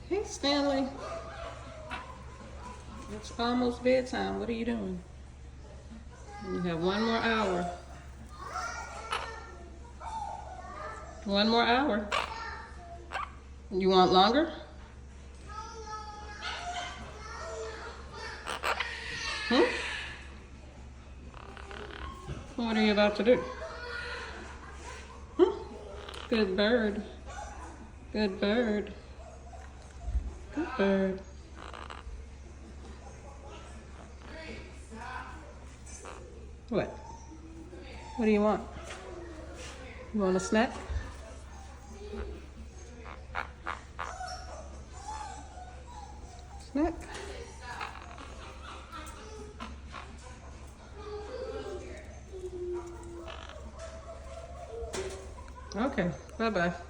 Hey, Stanley. It's almost bedtime. What are you doing? You have 1 more hour. 1 more hour. You want longer? Hmm? What are you about to do? Hmm? Good bird. Good bird. Good bird. What? What do you want? You want a snack? Snack? Okay, bye-bye.